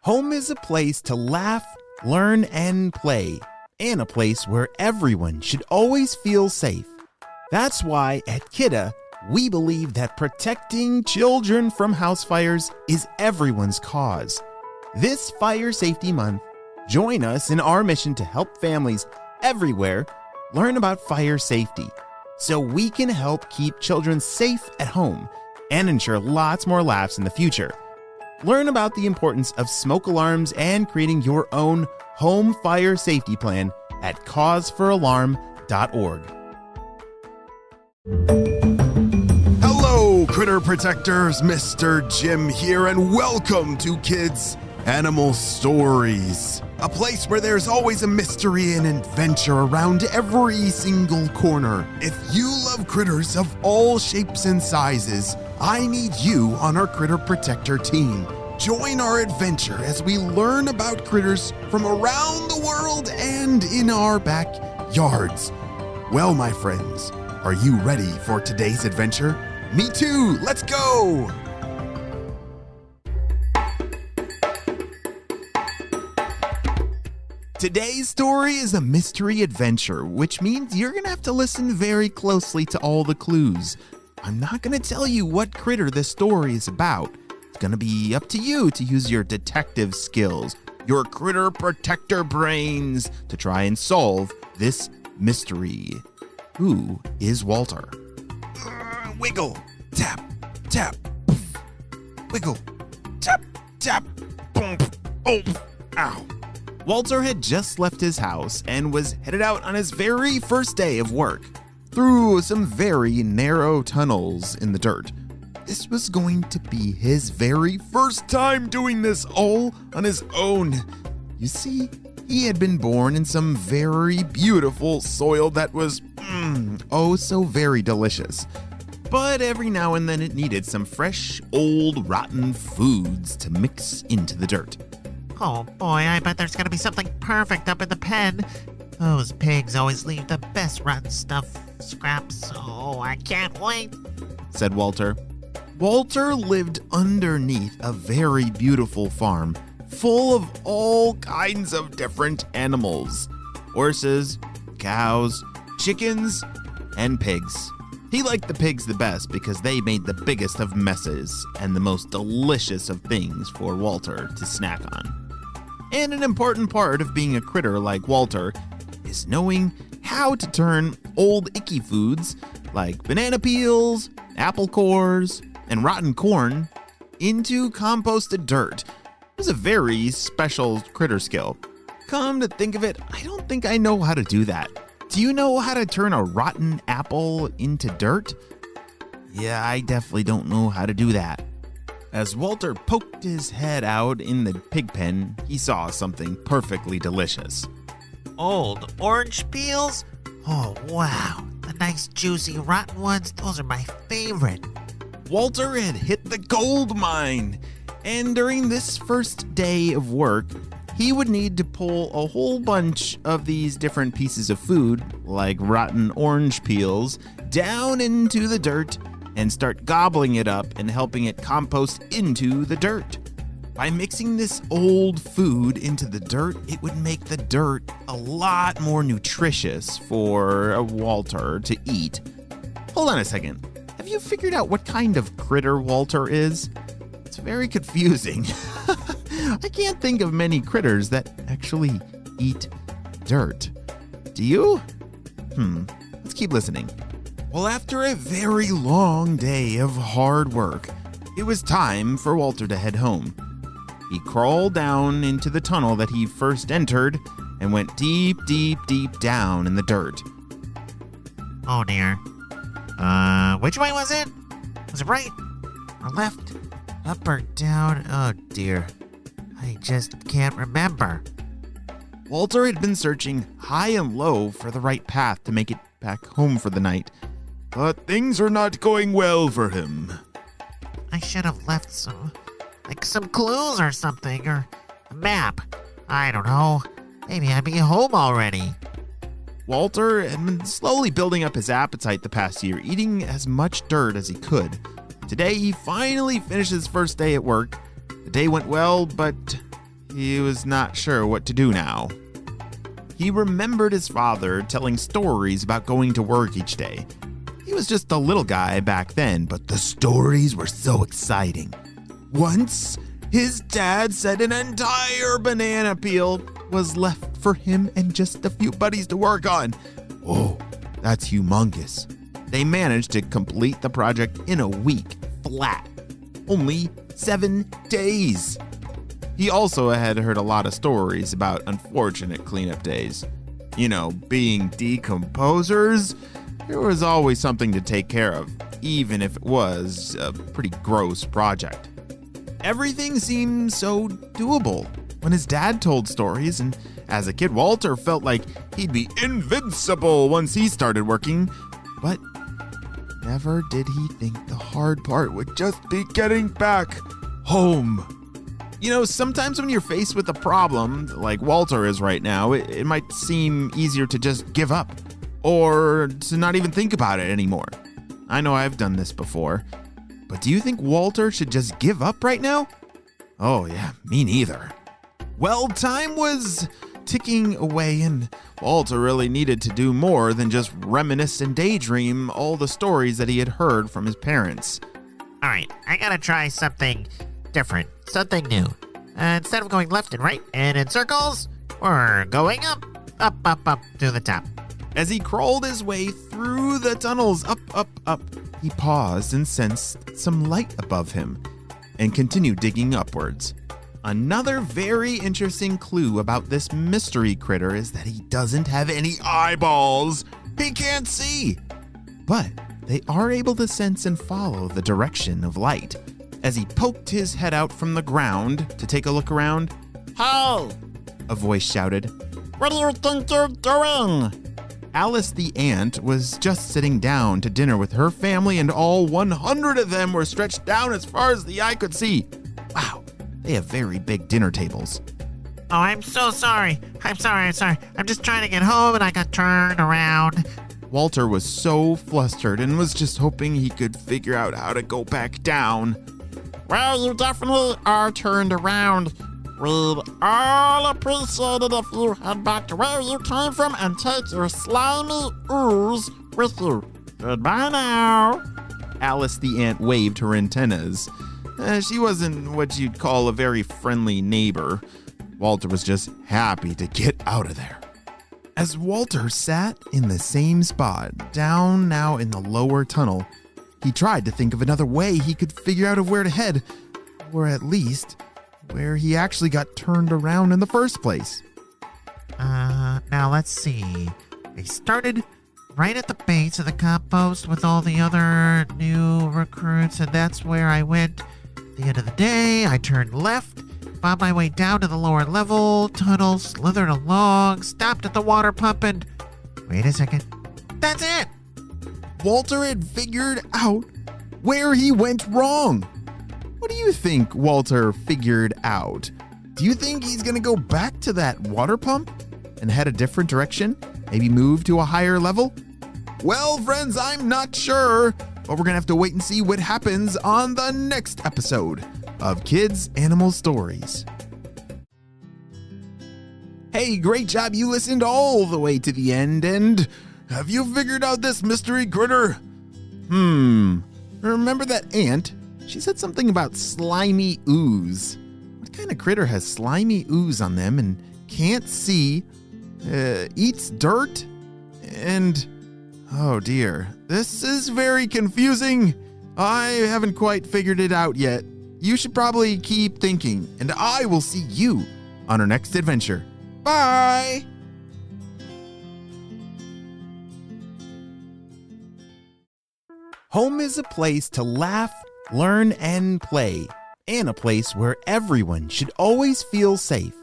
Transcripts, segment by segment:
Home is a place to laugh, learn, and play, and a place where everyone should always feel safe. That's why at Kidda, we believe that protecting children from house fires is everyone's cause. This Fire Safety Month, join us in our mission to help families everywhere learn about fire safety so we can help keep children safe at home and ensure lots more laughs in the future. Learn about the importance of smoke alarms and creating your own home fire safety plan at causefораlarm.org. Hello, Critter Protectors. Mr. Jim here, and welcome to Kids Animal Stories, a place where there's always a mystery and adventure around every single corner. If you love critters of all shapes and sizes, I need you on our Critter Protector team. Join our adventure as we learn about critters from around the world and in our backyards. Well, my friends, are you ready for today's adventure? Me too! Let's go! Today's story is a mystery adventure, which means you're going to have to listen very closely to all the clues. I'm not going to tell you what critter this story is about. It's going to be up to you to use your detective skills, your Critter Protector brains, to try and solve this mystery. Who is Walter? Wiggle, tap, tap, poof. Wiggle, tap, tap, boom, oh, ow. Walter had just left his house and was headed out on his very first day of work, through some very narrow tunnels in the dirt. This was going to be his very first time doing this all on his own. You see, he had been born in some very beautiful soil that was, oh so very delicious. But every now and then it needed some fresh, old, rotten foods to mix into the dirt. Oh boy, I bet there's gonna be something perfect up in the pen. Those pigs always leave the best rotten stuff, scraps. Oh, I can't wait, said Walter. Walter lived underneath a very beautiful farm, full of all kinds of different animals. Horses, cows, chickens, and pigs. He liked the pigs the best because they made the biggest of messes and the most delicious of things for Walter to snack on. And an important part of being a critter like Walter is knowing how to turn old icky foods like banana peels, apple cores, and rotten corn into composted dirt. It was a very special critter skill. Come to think of it, I don't think I know how to do that. Do you know how to turn a rotten apple into dirt? Yeah, I definitely don't know how to do that. As Walter poked his head out in the pig pen, he saw something perfectly delicious. Old orange peels? Oh wow, the nice juicy rotten ones, those are my favorite. Walter had hit the gold mine, and during this first day of work, he would need to pull a whole bunch of these different pieces of food, like rotten orange peels, down into the dirt and start gobbling it up and helping it compost into the dirt. By mixing this old food into the dirt, it would make the dirt a lot more nutritious for Walter to eat. Hold on a second. Have you figured out what kind of critter Walter is? It's very confusing. I can't think of many critters that actually eat dirt. Do you? Let's keep listening. Well, after a very long day of hard work, it was time for Walter to head home. He crawled down into the tunnel that he first entered and went deep, deep, deep down in the dirt. Oh dear. Which way was it? Was it right or left? Up or down? Oh dear. I just can't remember. Walter had been searching high and low for the right path to make it back home for the night, but things are not going well for him. I should have left some clues or something, or a map. I don't know. Maybe I'd be home already. Walter had been slowly building up his appetite the past year, eating as much dirt as he could. Today, he finally finished his first day at work. The day went well, but he was not sure what to do now. He remembered his father telling stories about going to work each day. He was just a little guy back then, but the stories were so exciting. Once, his dad said an entire banana peel was left for him and just a few buddies to work on. Oh, that's humongous. They managed to complete the project in a week, flat. Only 7 days. He also had heard a lot of stories about unfortunate cleanup days. You know, being decomposers, there was always something to take care of, even if it was a pretty gross project. Everything seemed so doable when his dad told stories, and as a kid, Walter felt like he'd be invincible once he started working, but never did he think the hard part would just be getting back home. You know, sometimes when you're faced with a problem, like Walter is right now, it might seem easier to just give up or to not even think about it anymore. I know I've done this before, but do you think Walter should just give up right now? Oh yeah, me neither. Well, time was ticking away and Walter really needed to do more than just reminisce and daydream all the stories that he had heard from his parents. All right, I gotta try something different, something new. Instead of going left and right and in circles, we're going up, up, up, up to the top. As he crawled his way through the tunnels, up, up, up, he paused and sensed some light above him and continued digging upwards. Another very interesting clue about this mystery critter is that he doesn't have any eyeballs. He can't see. But they are able to sense and follow the direction of light. As he poked his head out from the ground to take a look around, Hey! a voice shouted. What do you think you're doing? Alice the ant was just sitting down to dinner with her family, and all 100 of them were stretched down as far as the eye could see. Wow, they have very big dinner tables. Oh, I'm so sorry. I'm sorry. I'm just trying to get home and I got turned around. Walter was so flustered and was just hoping he could figure out how to go back down. Well, you definitely are turned around. We'd all appreciate it if you head back to where you came from and take your slimy ooze with you. Goodbye now. Alice the ant waved her antennas. She wasn't what you'd call a very friendly neighbor. Walter was just happy to get out of there. As Walter sat in the same spot, down now in the lower tunnel, he tried to think of another way he could figure out of where to head, or at least where he actually got turned around in the first place. Now let's see. I started right at the base of the compost with all the other new recruits, and that's where I went. At the end of the day, I turned left, found my way down to the lower level, tunnel, slithered along, stopped at the water pump, and wait a second. That's it! Walter had figured out where he went wrong. What do you think Walter figured out? Do you think he's going to go back to that water pump and head a different direction? Maybe move to a higher level? Well, friends, I'm not sure, but we're going to have to wait and see what happens on the next episode of Kids Animal Stories. Hey, great job. You listened all the way to the end, and have you figured out this mystery critter? Remember that ant? She said something about slimy ooze. What kind of critter has slimy ooze on them and can't see, eats dirt, and oh dear, this is very confusing. I haven't quite figured it out yet. You should probably keep thinking, and I will see you on our next adventure. Bye! Home is a place to laugh, learn, and play, and a place where everyone should always feel safe.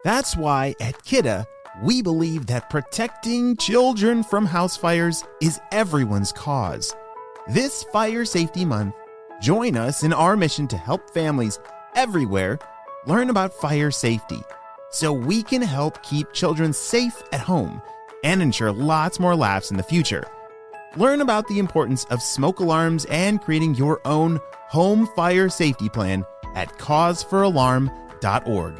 That's why at Kidda, we believe that protecting children from house fires is everyone's cause. This Fire Safety Month, join us in our mission to help families everywhere learn about fire safety so we can help keep children safe at home and ensure lots more laughs in the future. Learn about the importance of smoke alarms and creating your own home fire safety plan at causeforalarm.org.